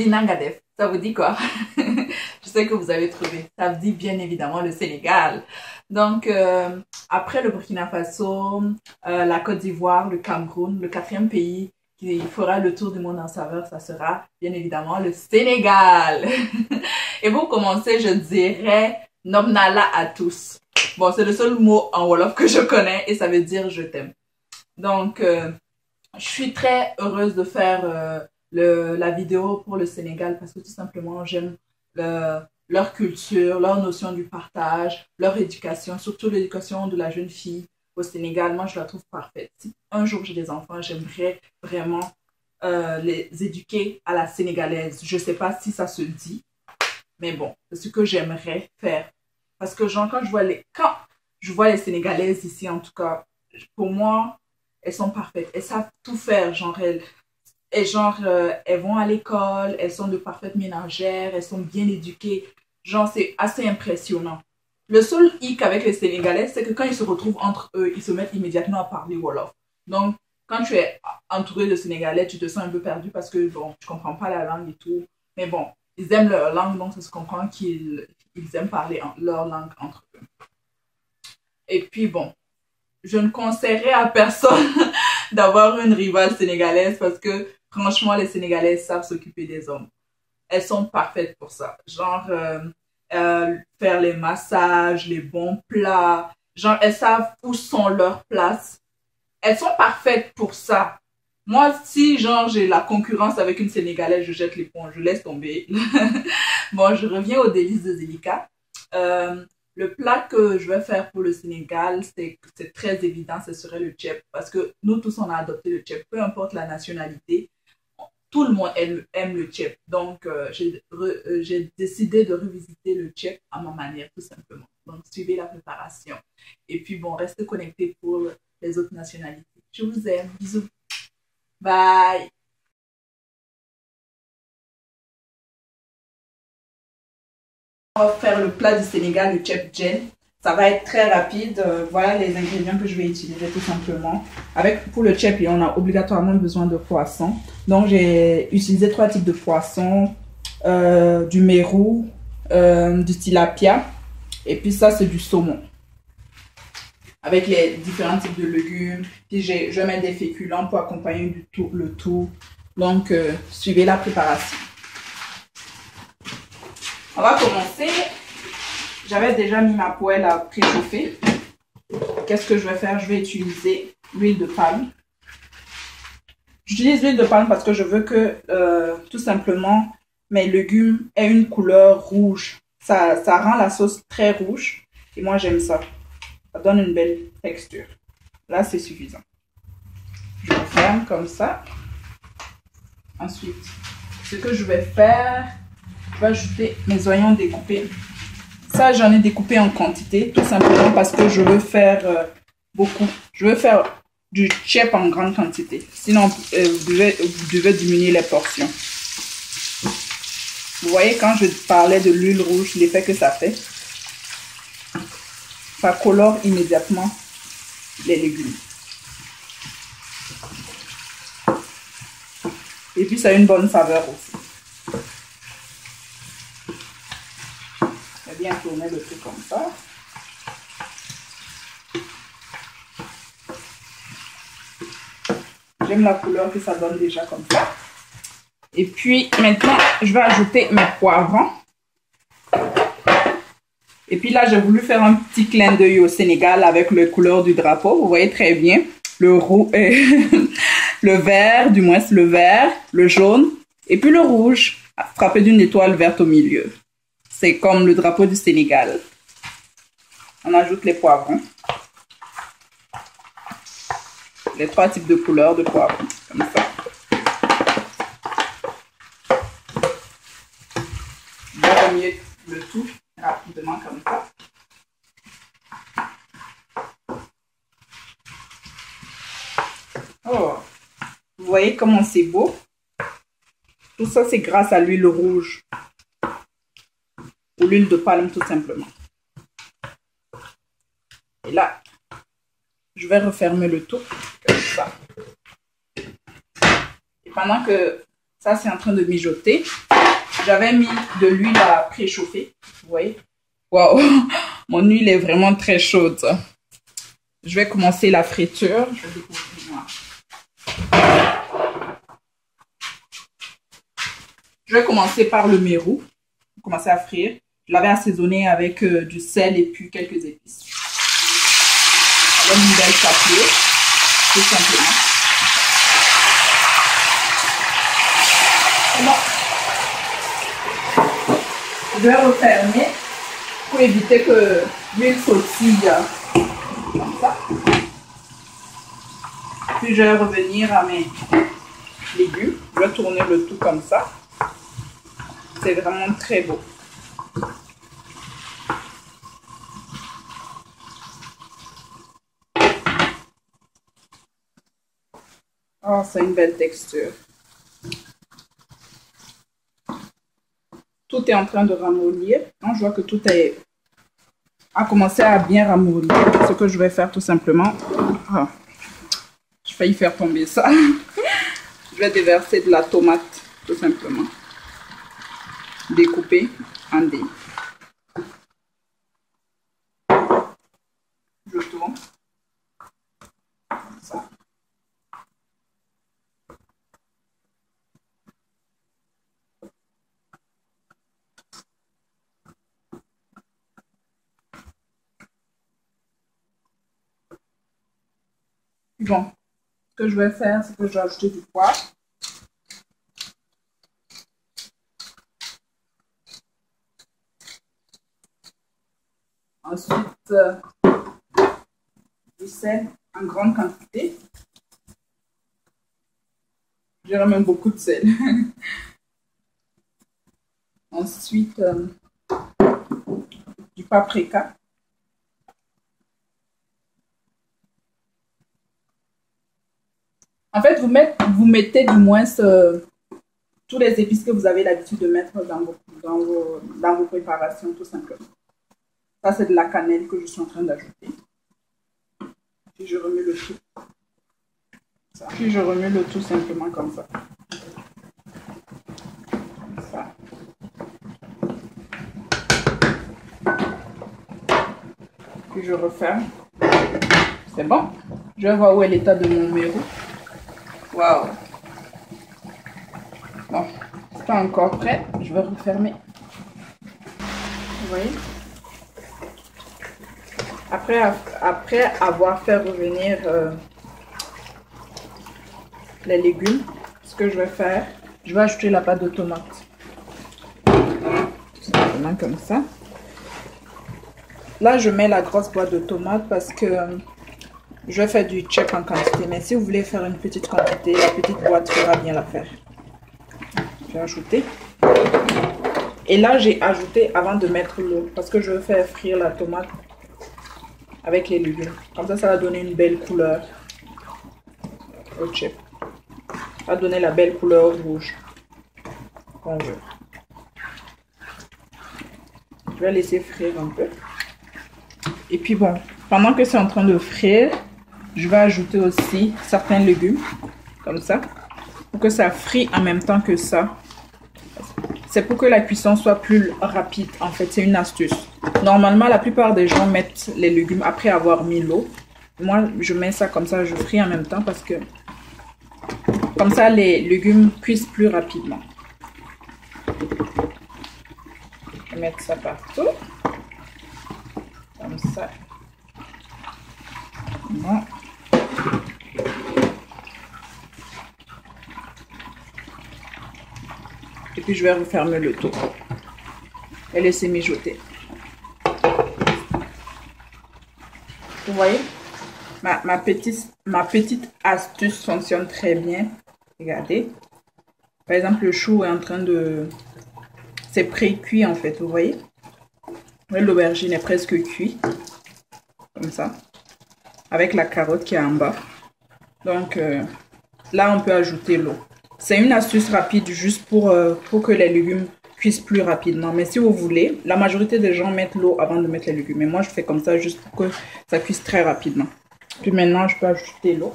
dit Nangadef. Ça vous dit quoi? Je sais que vous avez trouvé. Ça vous dit bien évidemment le Sénégal. Donc, après le Burkina Faso, la Côte d'Ivoire, le Cameroun, le quatrième pays qui fera le tour du monde en saveur, ça sera bien évidemment le Sénégal. Et pour commencer, je dirais Nomnala à tous. Bon, c'est le seul mot en Wolof que je connais et ça veut dire je t'aime. Donc, je suis très heureuse de faire la vidéo pour le Sénégal parce que tout simplement, j'aime leur culture, leur notion du partage, leur éducation, surtout l'éducation de la jeune fille au Sénégal. Moi, je la trouve parfaite. Si un jour j'ai des enfants, j'aimerais vraiment les éduquer à la sénégalaise. Je ne sais pas si ça se dit, mais bon, c'est ce que j'aimerais faire. Parce que genre, quand je vois les Sénégalaises ici, en tout cas, pour moi, elles sont parfaites. Elles savent tout faire. Genre, elles vont à l'école, elles sont de parfaites ménagères, elles sont bien éduquées. Genre, c'est assez impressionnant. Le seul hic avec les Sénégalais, c'est que quand ils se retrouvent entre eux, ils se mettent immédiatement à parler Wolof. Donc, quand tu es entouré de Sénégalais, tu te sens un peu perdu parce que, bon, tu comprends pas la langue et tout. Mais bon, ils aiment leur langue, donc ça se comprend qu'ils aiment parler leur langue entre eux. Et puis, bon, je ne conseillerais à personne d'avoir une rivale sénégalaise parce que, franchement, les Sénégalaises savent s'occuper des hommes. Elles sont parfaites pour ça. Genre, faire les massages, les bons plats. Genre, elles savent où sont leurs places. Elles sont parfaites pour ça. Moi, si, genre, j'ai la concurrence avec une Sénégalaise, je jette l'éponge, je laisse tomber. Bon, je reviens aux délices de Zélika. Le plat que je vais faire pour le Sénégal, c'est très évident, ce serait le tchèp. Parce que nous tous, on a adopté le tchèp, peu importe la nationalité. Tout le monde aime le tchèp. Donc, j'ai décidé de revisiter le tchèp à ma manière, tout simplement. Donc, suivez la préparation. Et puis, bon, restez connectés pour les autres nationalités. Je vous aime. Bisous. Bye. On va faire le plat du Sénégal, le tchèp djen. Ça va être très rapide. Voilà les ingrédients que je vais utiliser tout simplement. Pour le tchèp, on a obligatoirement besoin de poisson. Donc, j'ai utilisé 3 types de poissons. Du mérou, du tilapia. Et puis ça, c'est du saumon. Avec les différents types de légumes. Puis, je mets des féculents pour accompagner le tout. Donc, suivez la préparation. On va commencer. J'avais déjà mis ma poêle à préchauffer. Qu'est-ce que je vais faire? Je vais utiliser l'huile de palme. J'utilise l'huile de palme parce que je veux que, tout simplement, mes légumes aient une couleur rouge. Ça rend la sauce très rouge. Et moi, j'aime ça. Ça donne une belle texture. Là, c'est suffisant. Je referme comme ça. Ensuite, ce que je vais faire, je vais ajouter mes oignons découpés. Ça, j'en ai découpé en quantité, tout simplement parce que je veux faire beaucoup. Je veux faire du tchèp en grande quantité. Sinon, vous devez diminuer les portions. Vous voyez, quand je parlais de l'huile rouge, l'effet que ça fait, ça colore immédiatement les légumes. Et puis, ça a une bonne saveur aussi. Bien tourner le truc comme ça. J'aime la couleur que ça donne déjà comme ça. Et puis maintenant, je vais ajouter mes poivrons. Et puis là, j'ai voulu faire un petit clin d'œil au Sénégal avec les couleurs du drapeau. Vous voyez très bien. Le vert, du moins le vert, le jaune et puis le rouge, frappé d'une étoile verte au milieu. C'est comme le drapeau du Sénégal. On ajoute les poivrons. Les 3 types de couleurs de poivrons, comme ça. Je vais remuer le tout rapidement comme ça. Oh, vous voyez comment c'est beau? Tout ça, c'est grâce à l'huile rouge. Ou l'huile de palme, tout simplement. Et là, je vais refermer le tout, comme ça. Et pendant que ça, c'est en train de mijoter, J'avais mis de l'huile à préchauffer. Vous voyez? Waouh! Mon huile est vraiment très chaude. Je vais commencer la friture. Je vais découvrir moi. Je vais commencer par le mérou. Commencer à frire. Je l'avais assaisonné avec du sel et puis quelques épices. Avec une belle chapelure, tout simplement. Bon. Je vais refermer pour éviter que l'huile sautille comme ça. Puis je vais revenir à mes légumes. Je vais tourner le tout comme ça. C'est vraiment très beau. Oh, c'est une belle texture. Tout est en train de ramollir. Je vois que tout a commencé à bien ramollir. Ce que je vais faire tout simplement... Oh, j'ai failli faire tomber ça. Je vais déverser de la tomate tout simplement. Découpée en dés. Je tourne. Ça. Bon, ce que je vais faire, c'est que je vais ajouter du poivre. Ensuite, du sel en grande quantité. J'ai même beaucoup de sel. Ensuite, du paprika. En fait, vous mettez du moins tous les épices que vous avez l'habitude de mettre dans vos préparations, tout simplement. Ça, c'est de la cannelle que je suis en train d'ajouter. Puis je remets le tout. Ça. Puis je remets le tout simplement comme ça. Ça. Puis je referme. C'est bon. Je vais voir où est l'état de mon mérou. Waouh. Bon, c'est pas encore prêt. Je vais refermer. Vous voyez? Après avoir fait revenir les légumes, ce que je vais faire, je vais ajouter la pâte de tomate. Tout simplement comme ça. Là, je mets la grosse boîte de tomates parce que je vais faire du chip en quantité. Mais si vous voulez faire une petite quantité, la petite boîte fera bien l'affaire. Je vais ajouter. Et là, j'ai ajouté avant de mettre l'eau parce que je veux faire frire la tomate avec les légumes. Comme ça va donner une belle couleur au chip. Ça va donner la belle couleur rouge qu'on veut. Je vais laisser frire un peu. Et puis bon, pendant que c'est en train de frire, je vais ajouter aussi certains légumes, comme ça, pour que ça frie en même temps que ça. C'est pour que la cuisson soit plus rapide, en fait, c'est une astuce. Normalement, la plupart des gens mettent les légumes après avoir mis l'eau. Moi, je mets ça comme ça, je fris en même temps parce que comme ça, les légumes cuisent plus rapidement. Je vais mettre ça partout. Comme ça. Bon. Et puis je vais refermer le tout et laisser mijoter. Vous voyez, ma petite astuce fonctionne très bien. Regardez. Par exemple, le chou est en train de... C'est pré-cuit en fait, vous voyez. L'aubergine est presque cuite. Comme ça. Avec la carotte qui est en bas. Donc, là, on peut ajouter l'eau. C'est une astuce rapide juste pour que les légumes cuisent plus rapidement. Mais si vous voulez, la majorité des gens mettent l'eau avant de mettre les légumes. Mais moi, je fais comme ça juste pour que ça cuise très rapidement. Puis maintenant, je peux ajouter l'eau.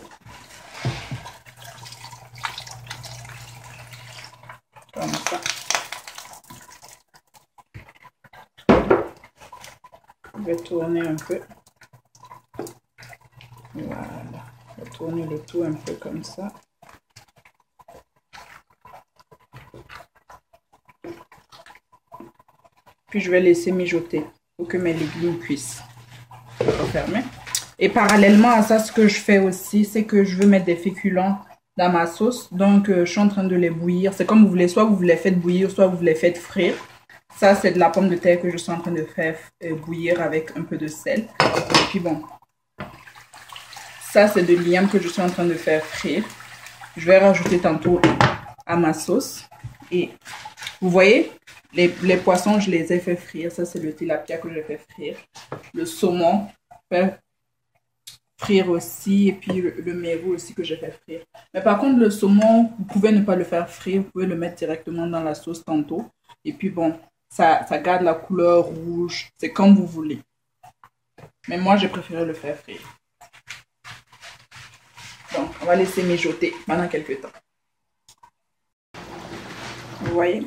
Comme ça. Je vais tourner un peu. Voilà. Je vais tourner le tout un peu comme ça. Puis je vais laisser mijoter pour que mes légumes cuisent. Je vais refermer. Et parallèlement à ça, ce que je fais aussi, c'est que je veux mettre des féculents dans ma sauce. Donc, je suis en train de les bouillir. C'est comme vous voulez, soit vous les faites bouillir, soit vous les faites frire. Ça, c'est de la pomme de terre que je suis en train de faire bouillir avec un peu de sel. Et puis bon, ça, c'est de l'igname que je suis en train de faire frire. Je vais rajouter tantôt à ma sauce. Et vous voyez, les poissons, je les ai fait frire. Ça, c'est le tilapia que je fais frire. Le saumon, fait frire aussi. Et puis le mérou aussi que je fais frire. Mais par contre, le saumon, vous pouvez ne pas le faire frire. Vous pouvez le mettre directement dans la sauce tantôt. Et puis bon, ça garde la couleur rouge. C'est comme vous voulez. Mais moi, j'ai préféré le faire frire. Donc, on va laisser mijoter pendant quelques temps. Vous voyez,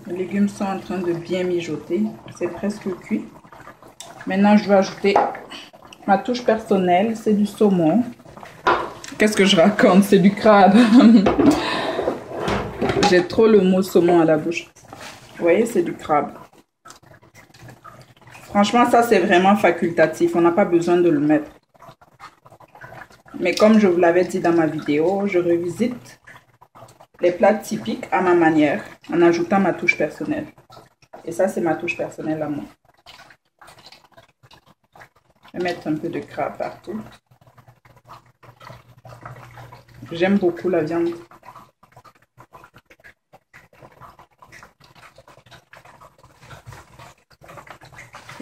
les légumes sont en train de bien mijoter. C'est presque cuit. Maintenant, je vais ajouter ma touche personnelle. C'est du saumon. Qu'est-ce que je raconte? C'est du crabe. J'ai trop le mot saumon à la bouche. Vous voyez, c'est du crabe. Franchement, ça, c'est vraiment facultatif. On n'a pas besoin de le mettre. Mais comme je vous l'avais dit dans ma vidéo, je revisite les plats typiques à ma manière en ajoutant ma touche personnelle. Et ça, c'est ma touche personnelle à moi. Je vais mettre un peu de crabe partout. J'aime beaucoup la viande.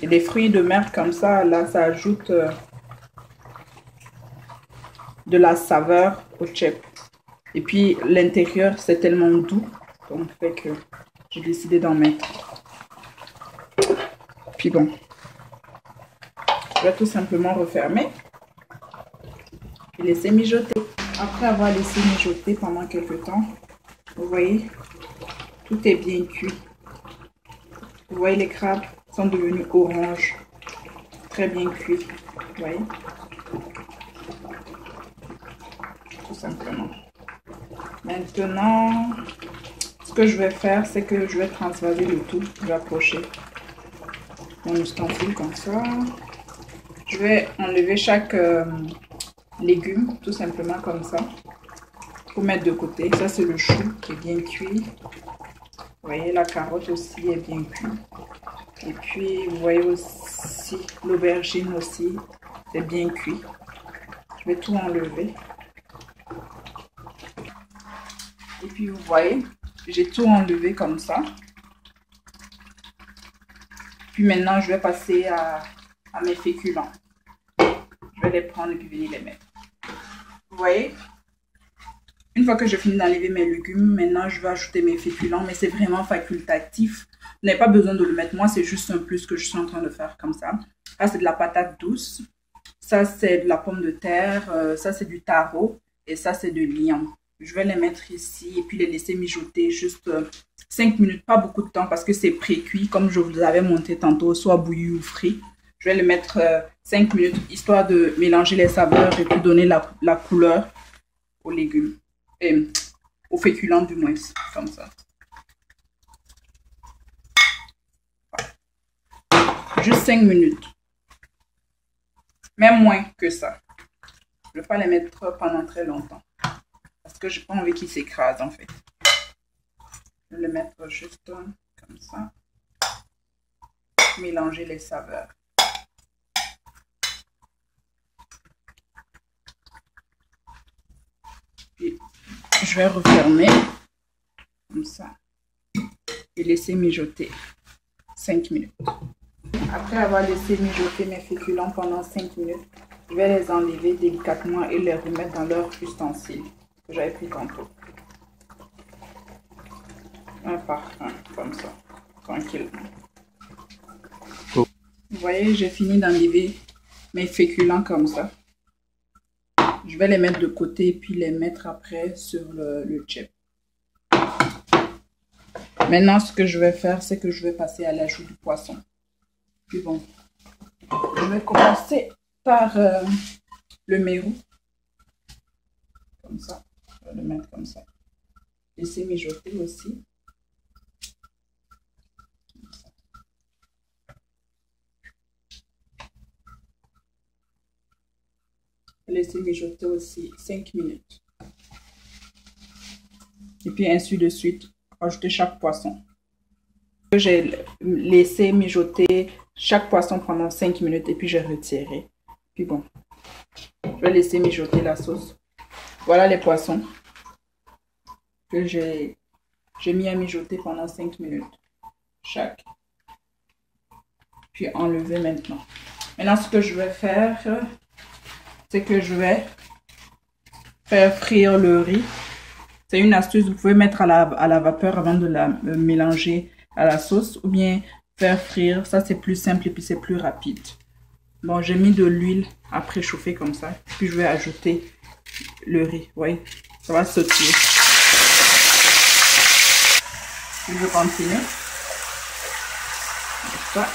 Et des fruits de mer comme ça, là, ça ajoute de la saveur au chip. Et puis, l'intérieur, c'est tellement doux. Donc, fait que j'ai décidé d'en mettre. Puis bon, je vais tout simplement refermer et laisser mijoter. Après avoir laissé mijoter pendant quelques temps, vous voyez, tout est bien cuit. Vous voyez, les crabes sont devenus orange, très bien cuits. Vous voyez, tout simplement. Maintenant, ce que je vais faire, c'est que je vais transvaser le tout. Je vais approcher mon ustensile comme ça. Je vais enlever chaque légume, tout simplement comme ça, pour mettre de côté. Ça, c'est le chou qui est bien cuit. Vous voyez, la carotte aussi est bien cuite. Et puis, vous voyez aussi, l'aubergine aussi, c'est bien cuit. Je vais tout enlever. Et puis, vous voyez, j'ai tout enlevé comme ça. Puis maintenant, je vais passer à mes féculents. Je vais les prendre et puis venir les mettre. Vous voyez, une fois que je finis d'enlever mes légumes, maintenant, je vais ajouter mes féculents. Mais c'est vraiment facultatif. Vous n'avez pas besoin de le mettre. Moi, c'est juste un plus que je suis en train de faire comme ça. Ça, c'est de la patate douce. Ça, c'est de la pomme de terre. Ça, c'est du taro. Et ça, c'est de l'igname. Je vais les mettre ici et puis les laisser mijoter juste 5 minutes. Pas beaucoup de temps parce que c'est pré-cuit. Comme je vous avais montré tantôt, soit bouilli ou frit. Je vais les mettre 5 minutes histoire de mélanger les saveurs et puis donner la couleur aux légumes. Et aux féculents du moins. Comme ça. Juste 5 minutes. Même moins que ça. Je ne vais pas les mettre pendant très longtemps. Parce que je n'ai pas envie qu'ils s'écrasent en fait. Je vais les mettre juste comme ça. Mélanger les saveurs. Puis je vais refermer. Comme ça. Et laisser mijoter 5 minutes. Après avoir laissé mijoter mes féculents pendant 5 minutes, je vais les enlever délicatement et les remettre dans leur ustensile que j'avais pris tantôt. Un par un, comme ça, tranquillement. Oh. Vous voyez, j'ai fini d'enlever mes féculents comme ça. Je vais les mettre de côté et puis les mettre après sur le chip. Maintenant, ce que je vais faire, c'est que je vais passer à l'ajout du poisson. Puis bon, je vais commencer par le mérou. Comme ça. Je vais le mettre comme ça. Laisser mijoter aussi. Laisser mijoter aussi 5 minutes. Et puis ainsi de suite, rajouter chaque poisson. J'ai laissé mijoter chaque poisson pendant 5 minutes et puis j'ai retiré. Puis bon, je vais laisser mijoter la sauce. Voilà les poissons que j'ai mis à mijoter pendant 5 minutes chaque. Puis enlever maintenant. Maintenant, ce que je vais faire, c'est que je vais faire frire le riz. C'est une astuce, vous pouvez mettre à la vapeur avant de la mélanger à la sauce ou bien faire frire. Ça, c'est plus simple et puis c'est plus rapide. Bon, j'ai mis de l'huile à préchauffer comme ça. Puis je vais ajouter le riz. Vous voyez, ça va sauter. Je vais continuer. Comme ça.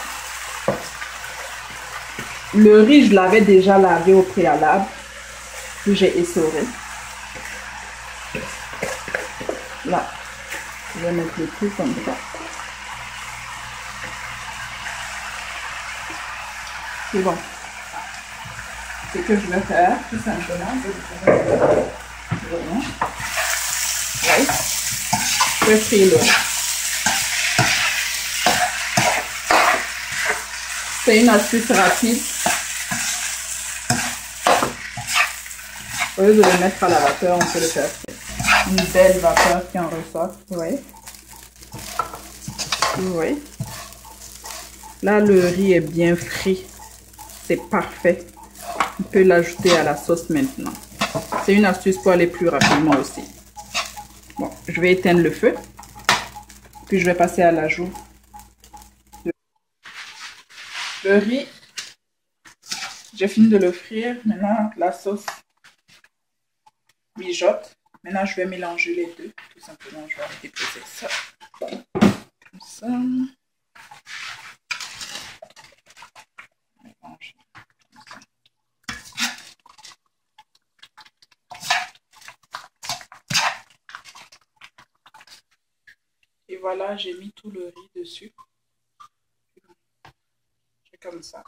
Le riz, je l'avais déjà lavé au préalable. Puis j'ai essoré. Là, je vais mettre le tout comme ça. C'est bon. Ce que je vais faire, tout simplement, je vais frire le riz. C'est une astuce rapide. Au lieu de le mettre à la vapeur, on peut le faire frire. Une belle vapeur qui en ressort, vous voyez. Vous voyez. Là, le riz est bien frit. C'est parfait. On peut l'ajouter à la sauce maintenant. C'est une astuce pour aller plus rapidement aussi. Bon, je vais éteindre le feu. Puis je vais passer à l'ajout. Le riz, j'ai fini de le frire. Maintenant, la sauce mijote. Maintenant, je vais mélanger les deux. Tout simplement, je vais déposer ça. Comme ça. Mélanger. Et voilà, j'ai mis tout le riz dessus. C'est comme ça.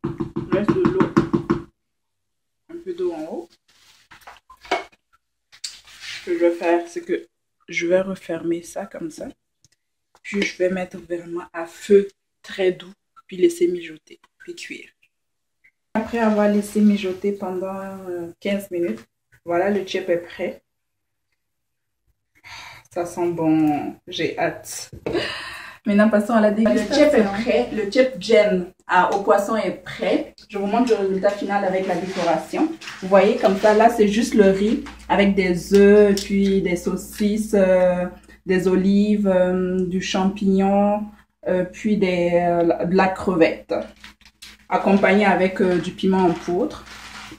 Je laisse de l'eau. Un peu d'eau en haut. Ce que je vais faire, c'est que je vais refermer ça comme ça. Puis je vais mettre vraiment à feu très doux. Puis laisser mijoter. Puis cuire. Après avoir laissé mijoter pendant 15 minutes, voilà, le chip est prêt. Ça sent bon. J'ai hâte. Maintenant, passons à la dégustation. Le chip est prêt. Le chip Jen au poisson est prêt. Je vous montre le résultat final avec la décoration. Vous voyez, comme ça, là, c'est juste le riz avec des œufs, puis des saucisses, des olives, du champignon, puis de la crevette. Accompagné avec du piment en poudre.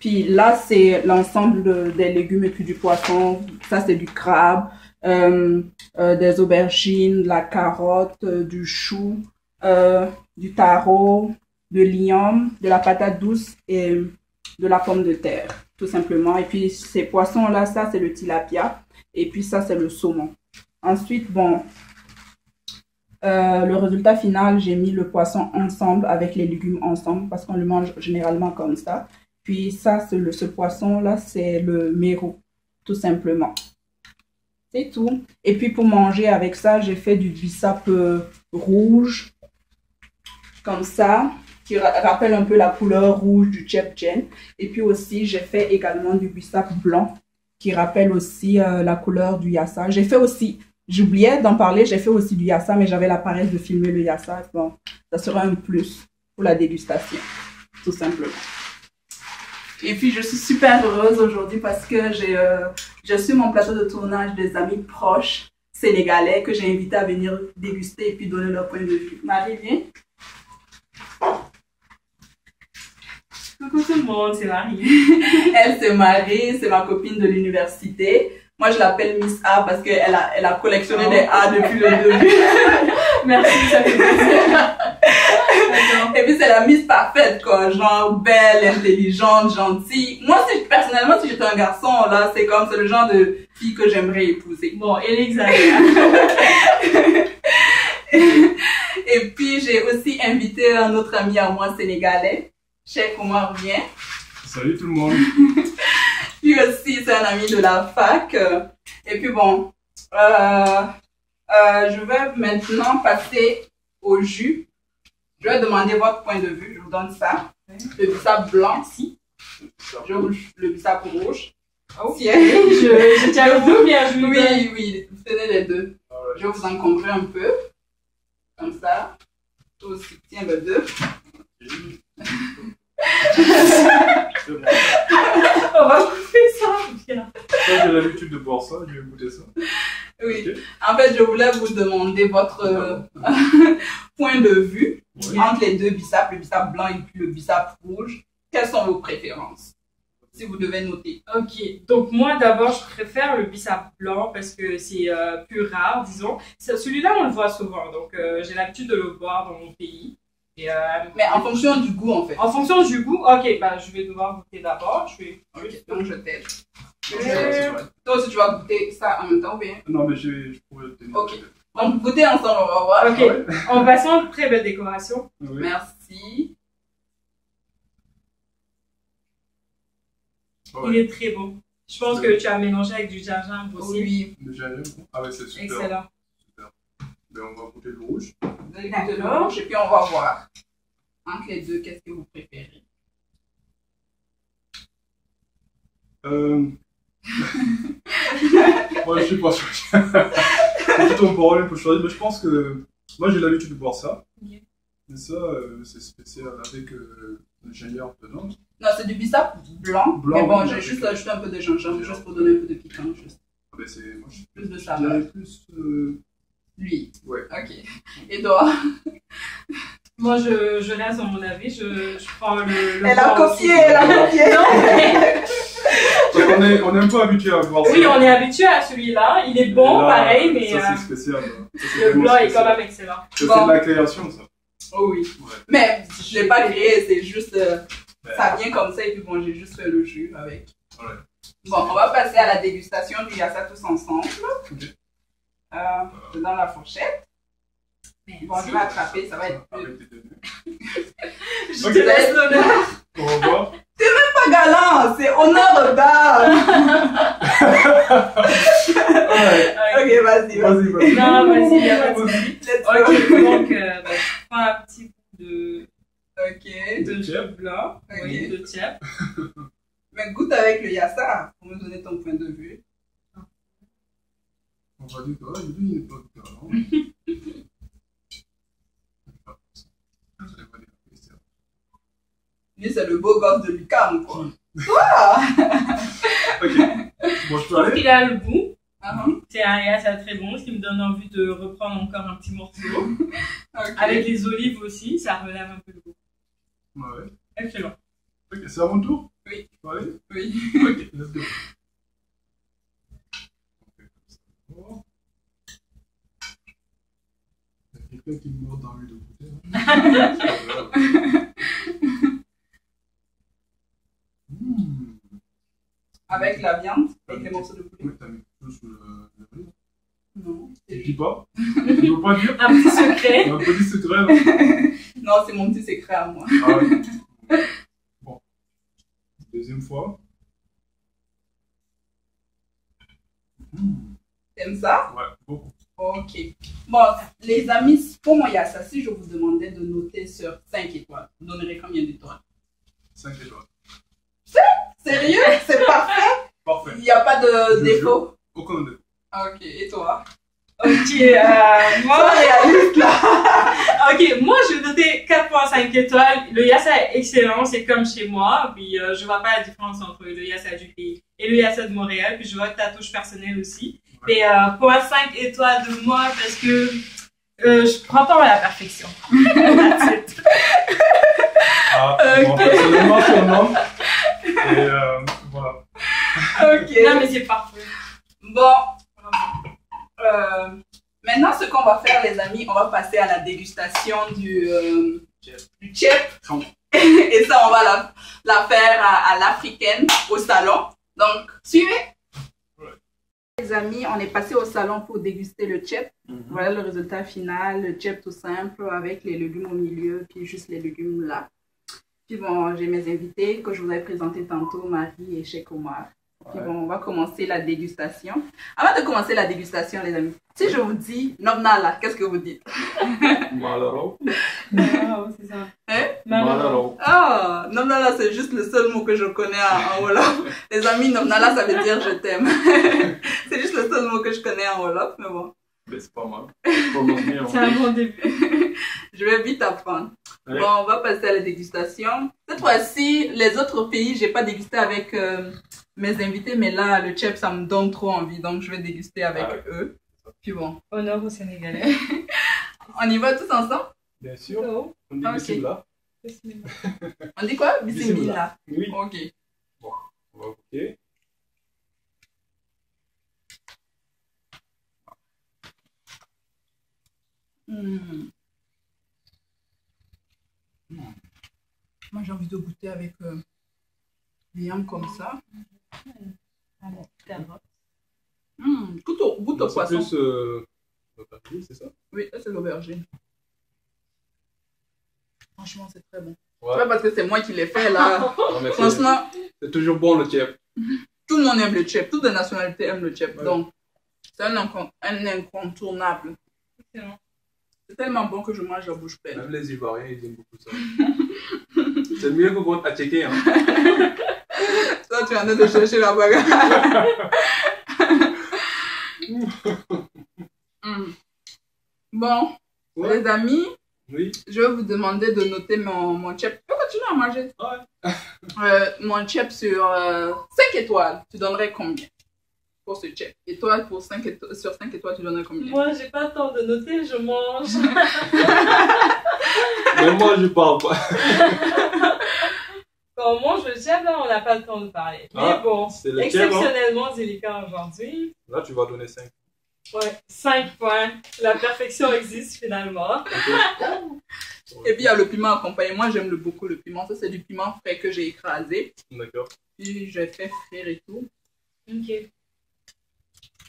Puis là, c'est l'ensemble des légumes et puis du poisson. Ça, c'est du crabe. Des aubergines, de la carotte, du chou, du taro, de l'igname, de la patate douce et de la pomme de terre, tout simplement. Et puis ces poissons-là, ça c'est le tilapia et puis ça c'est le saumon. Ensuite, bon, le résultat final, j'ai mis le poisson ensemble avec les légumes ensemble parce qu'on le mange généralement comme ça. Puis ça, ce poisson-là, c'est le mérou, tout simplement. C'est tout. Et puis pour manger avec ça, j'ai fait du bissap rouge, comme ça, qui rappelle un peu la couleur rouge du chip Jen. Et puis aussi, j'ai fait également du bissap blanc, qui rappelle aussi la couleur du yassa. J'ai fait aussi, j'oubliais d'en parler, j'ai fait aussi du yassa, mais j'avais la paresse de filmer le yassa. Bon, ça sera un plus pour la dégustation, tout simplement. Et puis, je suis super heureuse aujourd'hui parce que j'ai sur mon plateau de tournage des amis proches sénégalais que j'ai invités à venir déguster et puis donner leur point de vue. Marie, viens. Coucou tout le monde, c'est Marie. Elle, c'est Marie, c'est ma copine de l'université. Moi, je l'appelle Miss A parce qu'elle a collectionné des A depuis le début. Merci, ça fait plaisir. Et puis c'est la mise parfaite, quoi. Genre belle, intelligente, gentille. Moi, personnellement, si j'étais un garçon, là, c'est le genre de fille que j'aimerais épouser. Bon, elle exagère. Et puis, j'ai aussi invité un autre ami à moi sénégalais. Cheikh Omar vient. Salut tout le monde. Lui aussi, c'est un ami de la fac. Et puis bon, je vais maintenant passer au jus. Je vais demander votre point de vue. Je vous donne ça. Le bissap blanc, si. Le bissap rouge. Oh. Si, je tiens le deux bien, je Oui, vous tenez les deux. Je vais vous encombrer un peu. Comme ça. Toi aussi, tiens le deux. On va couper ça. J'ai l'habitude de boire ça, je vais goûter ça. Oui. Okay. En fait, je voulais vous demander votre point de vue entre les deux bissaps, le bissap blanc et puis le bissap rouge. Quelles sont vos préférences? Si vous devez noter. Ok, donc moi d'abord je préfère le bissap blanc parce que c'est plus rare, disons. Celui-là on le voit souvent, donc j'ai l'habitude de le voir dans mon pays. Et, mais en fonction du goût en fait. En fonction du goût, ok, bah je vais devoir goûter d'abord. Ok, donc je t'aide. Toi aussi tu vas goûter ça en même temps ou bien? Non mais je pourrais le tenir. Ok, donc goûter ensemble, on va voir. Ok, en passant, très belle décoration. Oui. Merci. Ouais. Il est très bon. Je pense que tu as mélangé avec du gingembre aussi. Oui. Le gingembre. Ah ouais, c'est super. Excellent. Super. Mais on va goûter le rouge. Vous allez goûter le rouge et puis on va voir. Entre les deux, qu'est-ce que vous préférez? Moi je suis pas sûr. C'est plutôt un problème pour choisir, mais je pense que moi j'ai l'habitude de boire ça. Okay. Et ça, c'est spécial avec le gingembre dedans. Non, c'est du bissap blanc. Mais bon, j'ai juste ajouté un peu de gingembre, juste pour donner un peu de piquant. Juste. Ah ben c'est, moi, je plus de dirais saveur. plus. Lui. Ouais. Ok. Et toi? Moi, je reste dans mon avis. Je prends le. Elle a copié, elle a copié. Non, mais... on est un peu habitué à boire ça. Oui, on est habitué à celui-là. Il est bon, là, pareil, mais. Ça, c'est spécial. Le blanc est quand même excellent. C'est de la création, ça. Oh oui. Ouais. Mais je l'ai pas créé, c'est juste. Ça vient comme ça et puis bon, j'ai juste fait le jus avec. Ouais. Bon, on va passer à la dégustation du yassa tous ensemble. Okay. Dans la fourchette. Merci. Bon, je vais attraper, ça va être plus. Avec tes tenues. Je te laisse l'honneur. Au revoir. C'est même pas galant, c'est honneur de dame. Ouais. Ok, vas-y. Vas-y. Non, vas-y, il y a pas de souci. Ok, donc, je prends un petit coup de. Ok. De jus blanc. Okay. Oui, de tiep. Mais goûte avec le yassa pour me donner ton point de vue. On va dire que lui, il n'est pas galant. Lui, c'est le beau gosse de Lucam, quoi. Ok. Bon, je peux aller? Il a le goût. Uh-huh. C'est un yassa très bon, ce qui me donne envie de reprendre encore un petit morceau. Okay. Avec les olives aussi, ça relève un peu le goût. Ouais. Excellent. Ok, c'est à mon tour? Oui. Je peux aller? Oui. Ok, let's go. Il y a quelqu'un qui me mord dans l'huile de goûter. Avec la viande, avec les morceaux de poulet. Oui, t'as mis quelque chose sur le riz. Non. Tu dis pas? Tu veux pas dire? Un petit secret. Un petit secret, là. Non, c'est mon petit secret à moi. Ah oui. Bon. Deuxième fois. T'aimes ça? Ouais, beaucoup. Ok. Bon, les amis, pour moi, il y a ça. Si je vous demandais de noter sur 5 étoiles, vous donnerez combien d'étoiles? 5 étoiles. Sérieux? C'est parfait? Parfait. Il n'y a pas de Je défaut? Aucun défaut. Ok, et toi? Ok, Moi, réaliste là. Ok, moi je vais noter 4.5 étoiles. Le yassa est excellent, c'est comme chez moi. Puis je vois pas la différence entre le yassa du pays et le yassa de Montréal. Puis je vois que ta touche personnelle aussi. Ouais. Mais 0.5 étoiles de moi parce que je prends pas à la perfection. Ah, bon, personnellement, sûrement. Et voilà. Ok. Non, mais c'est parfait. Bon. Maintenant, ce qu'on va faire, les amis, on va passer à la dégustation du du tchèp. Et ça, on va la faire à l'africaine, au salon. Donc, suivez. Les amis, on est passé au salon pour déguster le tchèp. Voilà le résultat final, le tchèp tout simple avec les légumes au milieu, puis juste les légumes là. Puis bon, j'ai mes invités que je vous avais présentés tantôt, Marie et Cheikh Omar. Puis bon, on va commencer la dégustation. Avant de commencer la dégustation, les amis, si je vous dis Nobnala, qu'est-ce que vous dites? Malaro. C'est ça. Hein? Malaro. Ah, Nobnala, c'est juste le seul mot que je connais en Wolof. Les amis, Nobnala, ça veut dire je t'aime. C'est juste le seul mot que je connais en Wolof, mais bon. Mais c'est pas mal. C'est un bon début. Je vais vite apprendre. Allez. Bon, on va passer à la dégustation. Cette fois-ci, les autres pays, j'ai pas dégusté avec mes invités, mais là, le tchèp, ça me donne trop envie, donc je vais déguster avec eux. Puis bon, Honneur aux Sénégalais. on y va tous ensemble? Bien sûr. Oh, On dit Ok. bismillah. bismillah. On dit quoi? Bismillah. Oui. Ok. On va goûter. Hmm. Moi, j'ai envie de goûter avec des yams comme ça. Alors, carotte. Goûte au C'est poisson. plus l'aubergine, c'est ça? Oui, ça, c'est l'aubergine. Franchement, c'est très bon. Ouais. Pas parce que c'est moi qui l'ai fait, là. Non, mais Franchement, c'est toujours bon le tchèp. tout le monde aime le tchèp. Toutes les nationalités aiment le tchèp. Ouais. Donc, c'est un incontournable. Excellent. C'est tellement bon que je mange la bouche pleine. Même les Ivoiriens, ils aiment beaucoup ça. C'est mieux que contre à checker. Hein. Toi, tu es en train de chercher la bagarre. Bon, Ouais. les amis, Oui. je vais vous demander de noter mon tchèp. Je vais continuer à manger. Ouais. Mon tchèp sur 5 étoiles, tu donnerais combien pour ce tchèp? Et toi, pour 5 sur 5 étoiles, tu donnerais combien? Moi, j'ai pas le temps de noter, je mange. Mais moi, je parle pas. Quand on mange le tchèp, là, on n'a pas le temps de parler. Ah, Mais bon, c'est le tchèp, hein. exceptionnellement délicat aujourd'hui. Là, tu vas donner 5. Ouais, 5 points. La perfection existe finalement. Et puis, il y a le piment accompagné. Moi, j'aime beaucoup le piment. Ça, c'est du piment frais que j'ai écrasé. D'accord. Puis, je fais frire et tout. Ok.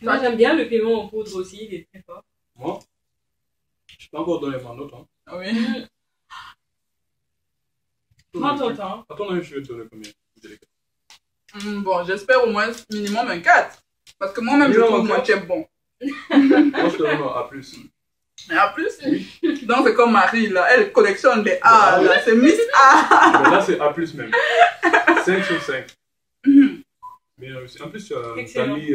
Moi, j'aime bien le piment en poudre aussi, il est très fort. Moi, je peux encore donner ma note. Hein. Ah oui. Prends ton temps. À ton avis, je vais te donner combien? Bon, j'espère au moins minimum un 4. Parce que moi-même, je Minimum trouve un mon tchèp bon. Moi, je te donne un A+. Et en plus, donc c'est comme Marie, là. Elle collectionne des A, là. C'est Miss A. Mais là, c'est A+, même. 5 sur 5. Mais en plus, tu as Excellent. mis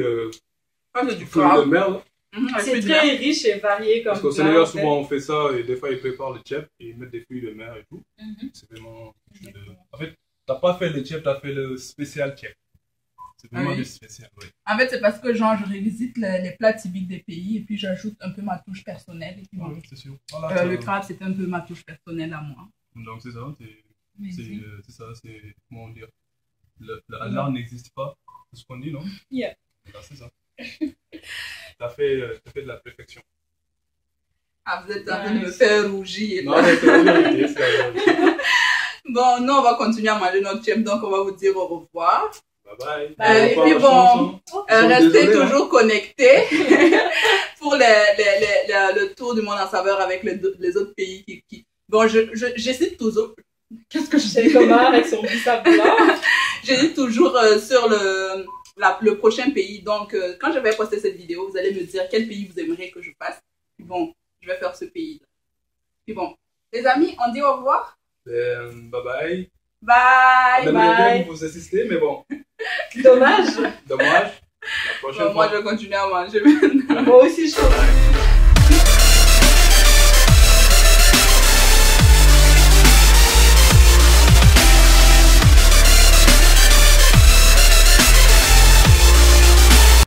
Ah, c'est du fruits de crabe. mer. Là. Et C'est puis, très riche et varié comme Parce qu'au plat, Sénégal, en fait. souvent, on fait ça et des fois, ils préparent le tchèp et ils mettent des fruits de mer et tout. C'est vraiment... En fait, t'as pas fait le tchèp, t'as fait le spécial tchèp. C'est vraiment Ah oui. le spécial, oui. En fait, c'est parce que genre, je revisite les plats typiques des pays et puis j'ajoute un peu ma touche personnelle. Et puis, bon, Ouais, c'est sûr. Voilà, le crabe, c'est un peu ma touche personnelle à moi. Donc, c'est ça. Merci. C'est ça, c'est... Comment dire? Le hasard n'existe pas. C'est ce qu'on dit, non? Yeah. Voilà, c'est ça. T'as fait de la perfection. Ah, vous êtes en train de me faire rougir. Non, mais c'est la vérité, c'est la vérité. Bon, nous, on va continuer à manger notre tchèp, donc on va vous dire au revoir. Bye bye. Et On puis va bon, chance, hein. restez Désolé, hein. toujours connectés pour le tour du monde en saveur avec les autres pays qui... Bon, j'hésite toujours... Qu'est-ce que je Chez dis? Thomas avec son bissap blanc. J'hésite toujours sur le prochain pays. Donc, quand je vais poster cette vidéo, vous allez me dire quel pays vous aimeriez que je fasse. Puis bon, je vais faire ce pays-là. Puis bon, les amis, on dit au revoir. Bye bye. Bye! On aimerait bien vous assister, mais bon, Dommage. dommage. La prochaine Bon, moi, fois. je vais continuer à manger. Moi aussi, je trouve.